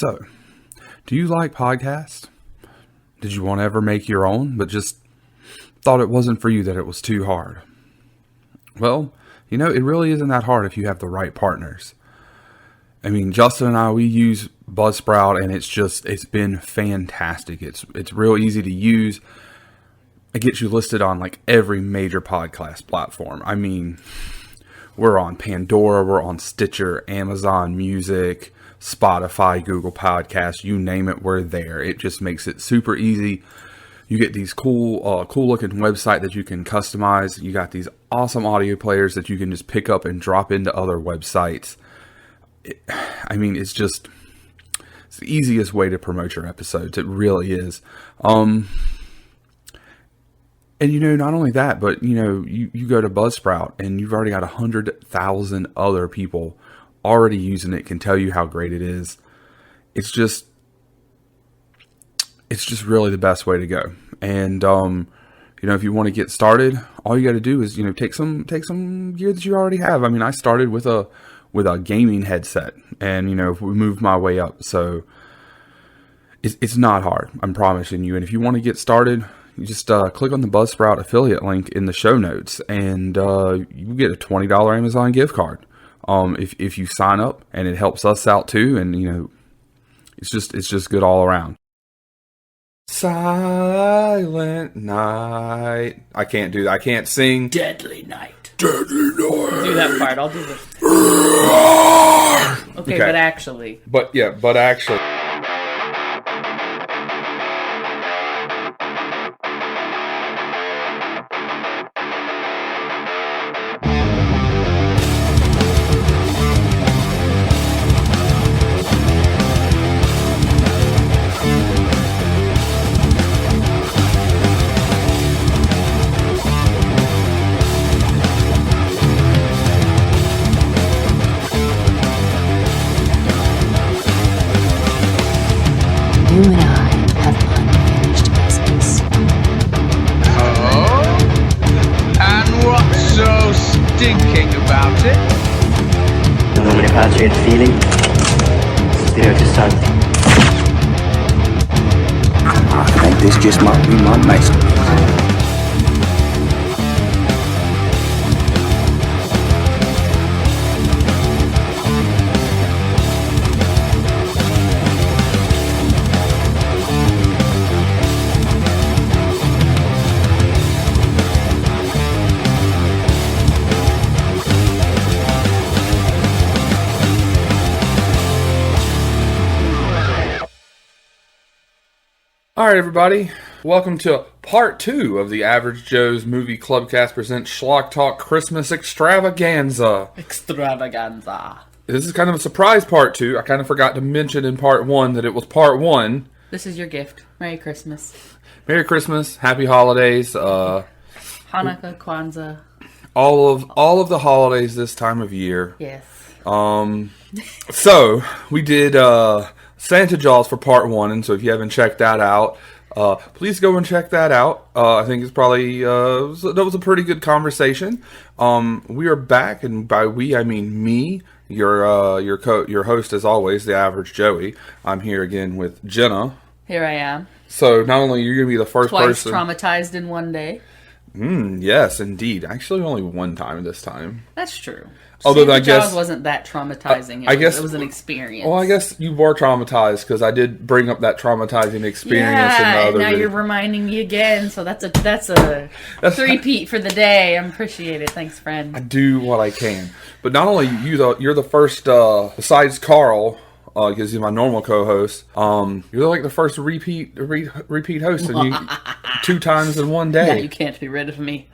So, do you like podcasts? Did you want to ever make your own, but just thought it wasn't for you, that it was too hard? Well, it really isn't that hard if you have the right partners. I mean, Justin and I, we use Buzzsprout, and it's been fantastic. It's real easy to use. It gets you listed on like every major podcast platform. I mean, we're on Pandora, we're on Stitcher, Amazon Music, Spotify, Google Podcasts, you name it, we're there. It just makes it super easy. You get these cool looking website that you can customize. You got these awesome audio players that you can just pick up and drop into other websites. It's the easiest way to promote your episodes. It really is. And not only that, but you go to Buzzsprout and you've already got 100,000 other people already using it, can tell you how great it is. It's just really the best way to go. And if you want to get started, all you got to do is take some gear that you already have. I mean, I started with a gaming headset, and we moved my way up. So it's not hard, I'm promising you. And if you want to get started, you just click on the Buzzsprout affiliate link in the show notes, and you get a $20 Amazon gift card. If you sign up, and it helps us out too, and it's just good all around. Silent night. I can't do that. I can't sing. Deadly night. Deadly night. Do that part. I'll do this. Okay, but actually. But actually. You and I have unfinished business. Oh? And what's so stinking about it? The moment of passionate feeling, spirit to something. I think this just might be my masterpiece. Alright everybody, welcome to part 2 of the Average Joe's Movie Clubcast presents Schlock Talk Christmas Extravaganza. Extravaganza. This is kind of a surprise part 2. I kind of forgot to mention in part 1 that it was part 1. This is your gift. Merry Christmas. Merry Christmas, Happy Holidays, Hanukkah, Kwanzaa. all of the holidays this time of year. Yes. So, we did Santa Jaws for part 1, and so if you haven't checked that out, please go and check that out. I think it's probably, that was a pretty good conversation. We are back, and by we, I mean me, your host as always, the Average Joey. I'm here again with Jenna. Here I am. So, not only are you going to be the first Twice person... traumatized in one day. Yes, indeed. Actually, only one time this time. That's true. Although Santa I guess Jaws wasn't that traumatizing. It was an experience. Well, I guess you were traumatized because I did bring up that traumatizing experience in the other now video. you're reminding me again. So that's a three-peat for the day. I appreciate it. Thanks, friend. I do what I can, but not only you though. You're the first, besides Carl, because he's my normal co-host. You're like the first repeat host, and you 2 times in one day. Yeah, you can't be rid of me.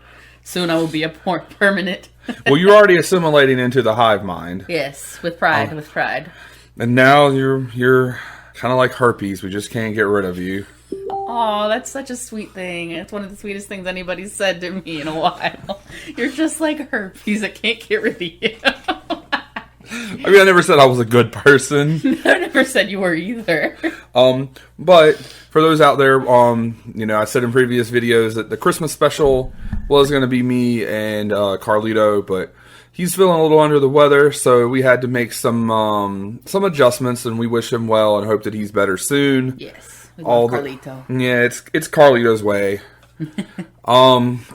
Soon I will be a permanent. Well, you're already assimilating into the hive mind. Yes, with pride, And now you're kind of like herpes. We just can't get rid of you. Oh, that's such a sweet thing. It's one of the sweetest things anybody's said to me in a while. You're just like herpes. I can't get rid of you. I mean, I never said I was a good person. I never said you were either. But for those out there, I said in previous videos that the Christmas special was going to be me and Carlito, but he's feeling a little under the weather, so we had to make some adjustments, and we wish him well and hope that he's better soon. Yes. We love Carlito. Yeah, it's Carlito's way.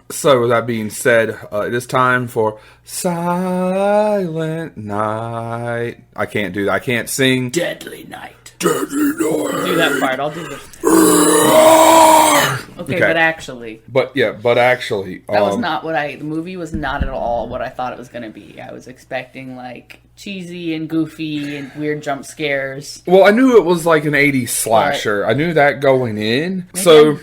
So with that being said, it is time for Silent Night. I can't do that. I can't sing. Deadly Night. Deadly Night. Do that part. I'll do this. Okay, but actually. But actually. That was not what the movie was not at all what I thought it was going to be. I was expecting, like, cheesy and goofy and weird jump scares. Well, I knew it was like an 80s slasher. I knew that going in. So...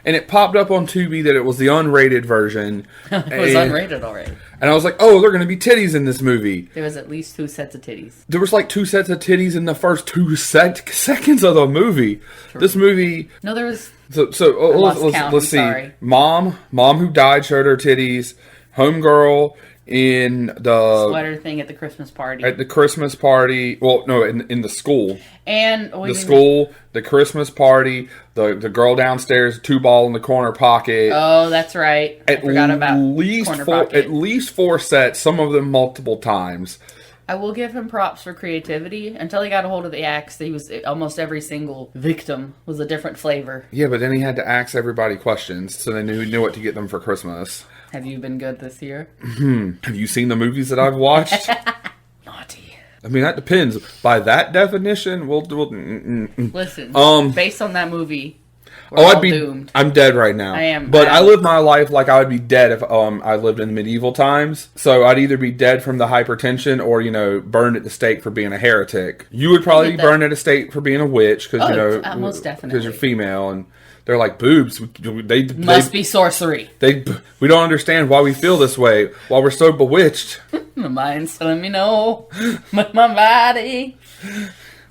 And it popped up on Tubi that it was the unrated version. It was unrated already. And I was like, oh, there are going to be titties in this movie. There was at least 2 sets of titties. There was like 2 sets of titties in the first 2 seconds of the movie. True. This movie... No, there was... Let's see. Sorry. Mom who died showed her titties. Homegirl in the... sweater thing at the Christmas party. At the Christmas party. Well, no, in the school. And... the school, the Christmas party, the girl downstairs, 2-ball in the corner pocket. Oh, that's right. I forgot about corner pocket. At least 4 sets, some of them multiple times. I will give him props for creativity. Until he got a hold of the axe, he was almost every single victim was a different flavor. Yeah, but then he had to ask everybody questions, so they knew what to get them for Christmas. Have you been good this year? Have you seen the movies that I've watched? Naughty. I mean, that depends. By that definition, we'll Listen, based on that movie, doomed. I'm dead right now. I am. But I live my life like I would be dead if I lived in the medieval times. So I'd either be dead from the hypertension or, burned at the stake for being a heretic. You would probably be burned at the stake for being a witch because, most definitely. Because you're female and they're like, boobs. They must be sorcery. We don't understand why we feel this way while we're so bewitched. My mind's telling me no, but my body.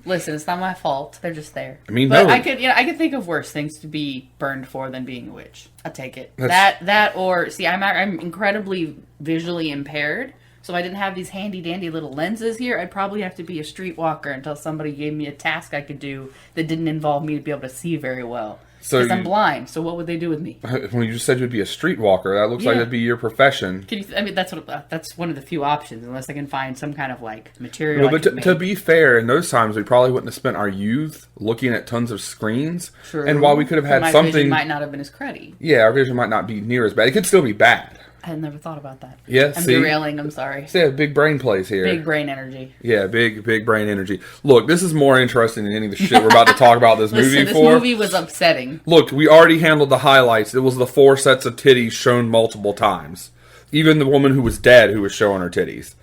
Listen, it's not my fault. They're just there. I mean, but I could think of worse things to be burned for than being a witch. I'll take it. I'm incredibly visually impaired. So if I didn't have these handy dandy little lenses here, I'd probably have to be a streetwalker until somebody gave me a task I could do that didn't involve me to be able to see very well. Because I'm blind, so what would they do with me? When you just said you'd be a streetwalker, that looks like that'd be your profession. That's one of the few options, unless I can find some kind of material. No, but to be fair, in those times we probably wouldn't have spent our youth looking at tons of screens. True. And while we could have had my something, vision might not have been as cruddy. Yeah, our vision might not be near as bad. It could still be bad. I had never thought about that. Yeah, I'm derailing. I'm sorry. See, big brain plays here. Big brain energy. Yeah, big brain energy. Look, this is more interesting than any of the shit we're about to talk about this movie for. This movie was upsetting. Look, we already handled the highlights. It was the 4 sets of titties shown multiple times. Even the woman who was dead who was showing her titties.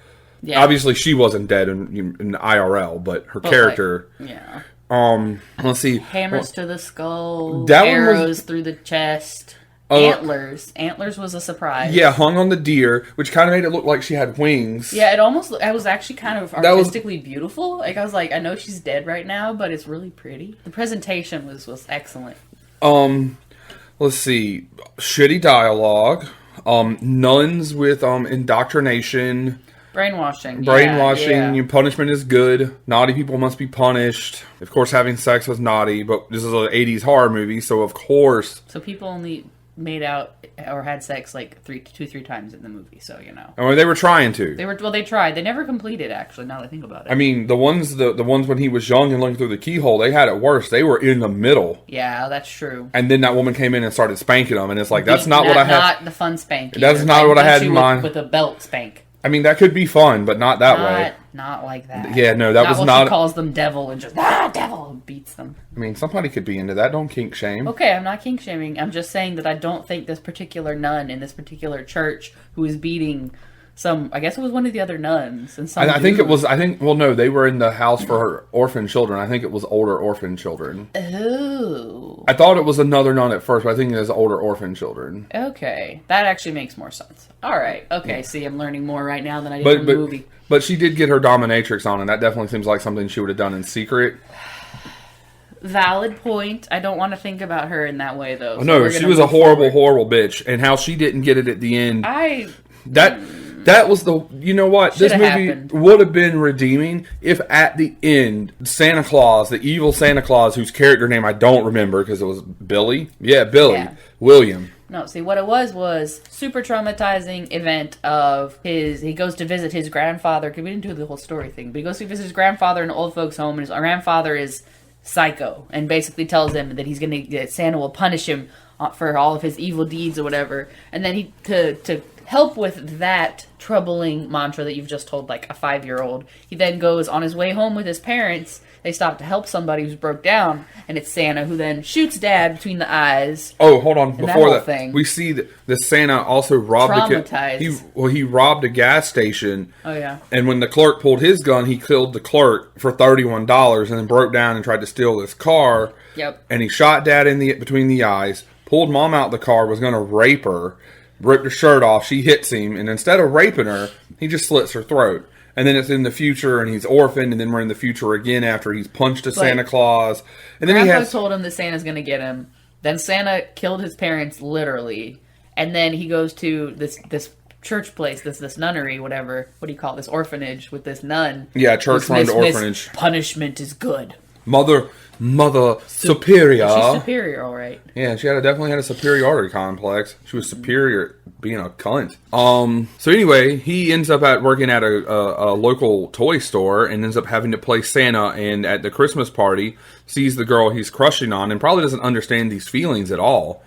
Yeah. Obviously, she wasn't dead in IRL, but her character... yeah. Let's see. Hammers to the skull. Arrows through the chest. Antlers. Antlers was a surprise. Yeah, hung on the deer, which kind of made it look like she had wings. Yeah, I was actually kind of artistically beautiful. I was like, I know she's dead right now, but it's really pretty. The presentation was excellent. Let's see. Shitty dialogue. Nuns with indoctrination. Brainwashing. Yeah. Punishment is good. Naughty people must be punished. Of course, having sex was naughty, but this is an 80s horror movie, so of course... So people only made out or had sex 3 times in the movie, so Or they were trying to. They tried. They never completed, actually, now that I think about it. I mean, the ones when he was young and looking through the keyhole, they had it worse. They were in the middle. Yeah, that's true. And then that woman came in and started spanking them, and it's like, that's not what I had... Not the fun spank. That's not what I had in mind. With a belt spank. I mean, that could be fun, but not that way. Not like that. Yeah, no, that was not... She calls them devil and just, devil, and beats them. I mean, somebody could be into that. Don't kink shame. Okay, I'm not kink shaming. I'm just saying that I don't think this particular nun in this particular church who was beating I guess it was one of the other nuns. And no, they were in the house for her orphan children. I think it was older orphan children. Oh. I thought it was another nun at first, but I think it was older orphan children. Okay. That actually makes more sense. All right. Okay, see, I'm learning more right now than I did in the movie. But she did get her dominatrix on, and that definitely seems like something she would have done in secret. Valid point. I don't want to think about her in that way, though. So no, she was a horrible, horrible bitch. And how she didn't get it at the end... That was the... You know what? This movie would have been redeeming if at the end, Santa Claus, the evil Santa Claus, whose character name I don't remember because it was Billy. Yeah, Billy. Yeah. William. No, see, what it was super traumatizing event of he goes to visit his grandfather, because we didn't do the whole story thing, but he goes to visit his grandfather in an old folks home, and his grandfather is psycho, and basically tells him that Santa will punish him for all of his evil deeds or whatever, and then to help with that troubling mantra that you've just told like a 5-year-old, he then goes on his way home with his parents. They stop to help somebody who's broke down, and it's Santa who then shoots Dad between the eyes. Oh, hold on! Before that, thing. we see that the Santa also robbed he robbed a gas station. Oh yeah! And when the clerk pulled his gun, he killed the clerk for $31, and then broke down and tried to steal this car. Yep. And he shot Dad between the eyes, pulled Mom out the car, was going to rape her, ripped her shirt off. She hits him, and instead of raping her, he just slits her throat. And then it's in the future, and he's orphaned, and then we're in the future again after he's punched a Santa Claus. And then Grandpa told him that Santa's going to get him. Then Santa killed his parents, literally. And then he goes to this church place, this nunnery, whatever. What do you call it? This orphanage with this nun. Yeah, church-run orphanage. Punishment is good. Mother superior. She's superior, all right. Yeah, she definitely had a superiority complex. She was superior at being a cunt. So anyway, he ends up working at a local toy store and ends up having to play Santa, and at the Christmas party sees the girl he's crushing on and probably doesn't understand these feelings at all.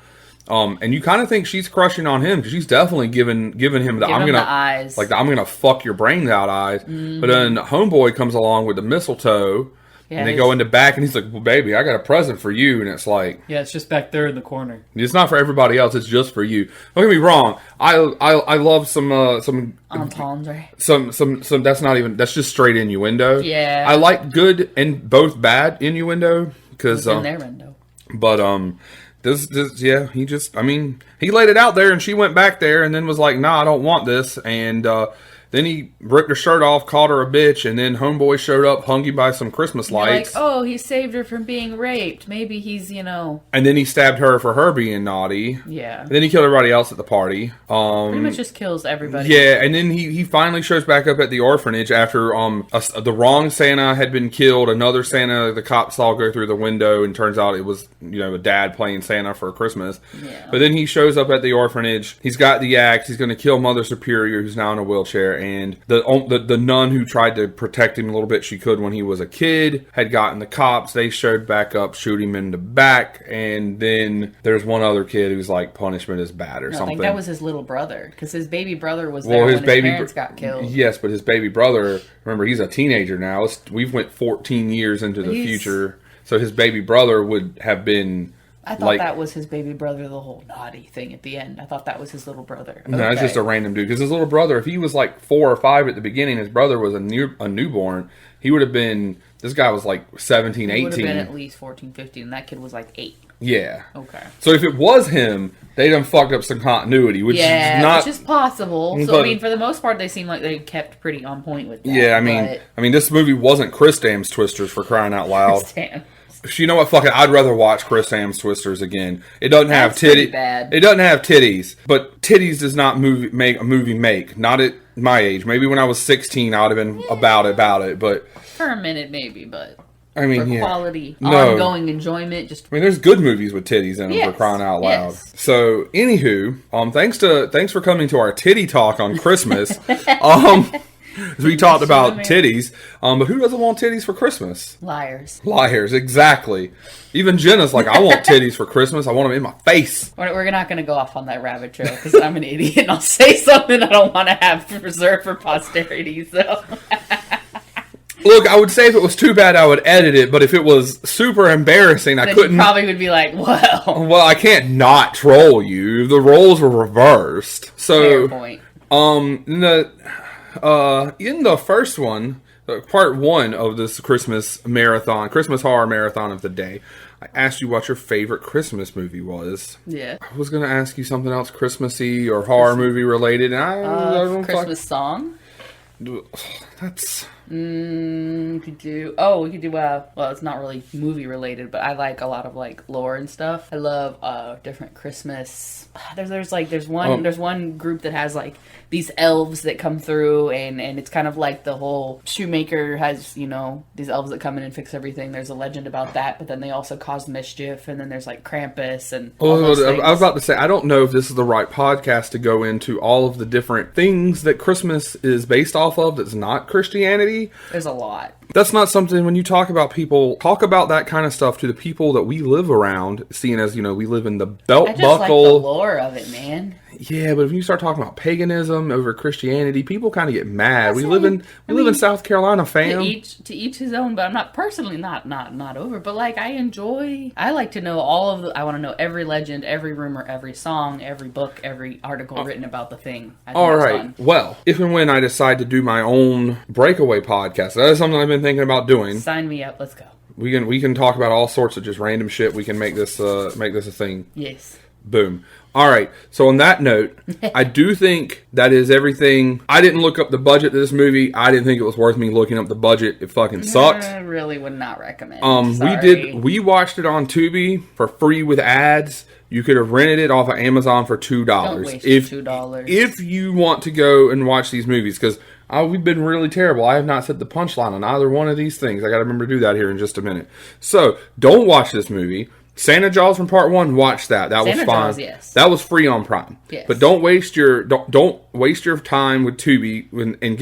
And you kind of think she's crushing on him because she's definitely giving him the eyes. Like I'm gonna fuck your brains out eyes. Mm-hmm. But then homeboy comes along with the mistletoe. Yeah, and they go in the back, and he's like, well, baby, I got a present for you. And it's like... Yeah, it's just back there in the corner. It's not for everybody else. It's just for you. Don't get me wrong. I love some... entendre. Some... That's not even... That's just straight innuendo. Yeah. I like good and both bad innuendo. Because... in their window. But, yeah, he just... I mean, he laid it out there, and she went back there, and then was like, nah, I don't want this. And, then he ripped her shirt off, called her a bitch, and then homeboy showed up, hung him by some Christmas lights. Like, oh, he saved her from being raped. Maybe he's, And then he stabbed her for her being naughty. Yeah. And then he killed everybody else at the party. Pretty much just kills everybody. Yeah, and then he finally shows back up at the orphanage after the wrong Santa had been killed. Another Santa the cops saw go through the window, and turns out it was, a dad playing Santa for Christmas. Yeah. But then he shows up at the orphanage. He's got the axe. He's going to kill Mother Superior, who's now in a wheelchair. And the nun who tried to protect him a little bit she could when he was a kid had gotten the cops. They showed back up, shoot him in the back, and then there's one other kid who's like, punishment is bad or something. I think that was his little brother, because his baby brother was there when his parents got killed. Yes, but his baby brother, remember, he's a teenager now. We've went 14 years into the future, so his baby brother would have been... I thought that was his baby brother, the whole naughty thing at the end. I thought that was his little brother. Okay. No, it's just a random dude. Because his little brother, if he was like 4 or 5 at the beginning, his brother was a newborn, he would have been... This guy was like 17, 18. He would have been at least 14, 15, and that kid was like 8. Yeah. Okay. So if it was him, they done fucked up some continuity, which is possible. So, I mean, for the most part, they seem like they kept pretty on point with that. Yeah, I mean, this movie wasn't Chris Dam's Twisters, for crying out loud. Chris Dam. You know what? Fuck it. I'd rather watch Chris Sam's Twisters again. It doesn't have titties. It doesn't have titties, but titties does not make a movie make. Not at my age. Maybe when I was 16, I would have been about it. But for a minute, maybe. But I mean, for quality, ongoing enjoyment. I mean, there's good movies with titties in them, for crying out loud. Yes. So, anywho, thanks for coming to our titty talk on Christmas. We talked about titties, but who doesn't want titties for Christmas? Liars, exactly. Even Jenna's like, I want titties for Christmas. I want them in my face. We're not going to go off on that rabbit trail because I'm an idiot and I'll say something I don't want to have reserved for posterity. So, look, I would say if it was too bad, I would edit it. But if it was super embarrassing, I couldn't. You probably would be like, well, I can't not troll you. The roles were reversed. So, fair point. In the first one, part 1 of this Christmas horror marathon of the day, I asked you what your favorite Christmas movie was. Yeah. I was going to ask you something else Christmassy or horror movie related. And I don't Christmas song? That's... We could do well, it's not really movie related, but I like a lot of like lore and stuff. I love different Christmas. There's one group that has like these elves that come through, and it's kind of like the whole shoemaker has, you know, these elves that come in and fix everything. There's a legend about that, but then they also cause mischief, and then there's like Krampus and all those things. I was about to say, I don't know if this is the right podcast to go into all of the different things that Christmas is based off of that's not Christianity. There's a lot. That's not something, when you talk about people, talk about that kind of stuff to the people that we live around, seeing as, you know, we live in the belt I just buckle. like the lore of it, man. Yeah, but if you start talking about paganism over Christianity, people kind of get mad. We live in South Carolina, fam. To each his own, but I'm not personally not over. But like, I like to know I want to know every legend, every rumor, every song, every book, every article written about the thing. All right. Fun. Well, if and when I decide to do my own breakaway podcast, that is something I've been thinking about doing. Sign me up. Let's go. We can talk about all sorts of just random shit. We can make this a thing. Yes. Boom. All right. So on that note, I do think that is everything. I didn't look up the budget of this movie. I didn't think it was worth me looking up the budget. It fucking sucked. I really would not recommend. Sorry. We watched it on Tubi for free with ads. You could have rented it off of Amazon for $2. Don't waste $2. If you want to go and watch these movies, because we've been really terrible. I have not said the punchline on either one of these things. I got to remember to do that here in just a minute. So don't watch this movie. Santa Jaws from Part 1, watch that. That was fine. Jaws, yes. That was free on Prime. Yes. But don't waste your time with Tubi and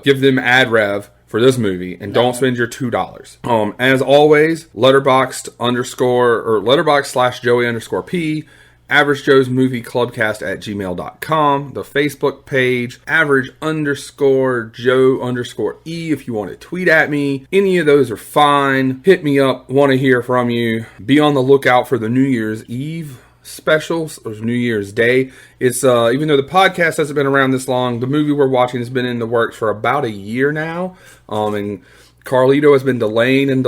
give them ad rev for this movie, and don't spend your $2. As always, letterboxd/Joey_P, Average Joe's Movie Clubcast at gmail.com, the Facebook page, average_Joe_E if you want to tweet at me. Any of those are fine. Hit me up. Want to hear from you. Be on the lookout for the New Year's Eve specials, or New Year's Day. It's even though the podcast hasn't been around this long, the movie we're watching has been in the works for about a year now. And Carlito has been delaying, and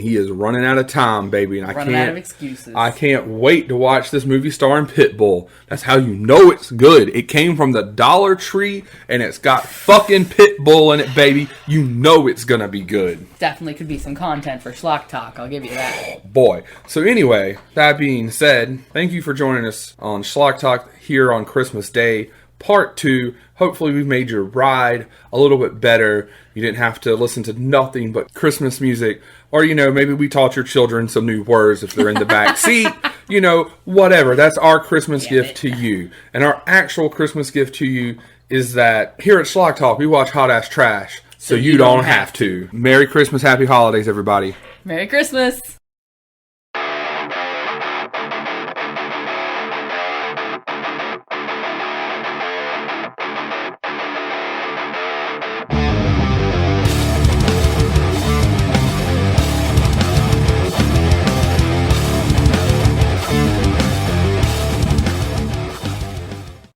he is running out of time, baby. And running out of excuses. I can't wait to watch this movie starring Pitbull. That's how you know it's good. It came from the Dollar Tree, and it's got fucking Pitbull in it, baby. You know it's gonna be good. Definitely could be some content for Schlock Talk. I'll give you that. Boy. So anyway, that being said, thank you for joining us on Schlock Talk here on Christmas Day, Part 2. Hopefully we've made your ride a little bit better. You didn't have to listen to nothing but Christmas music. Or, you know, maybe we taught your children some new words if they're in the back seat. You know, whatever. That's our Christmas gift to you. And our actual Christmas gift to you is that here at Schlock Talk, we watch Hot Ass Trash so you don't have to. Merry Christmas, Happy Holidays, everybody. Merry Christmas.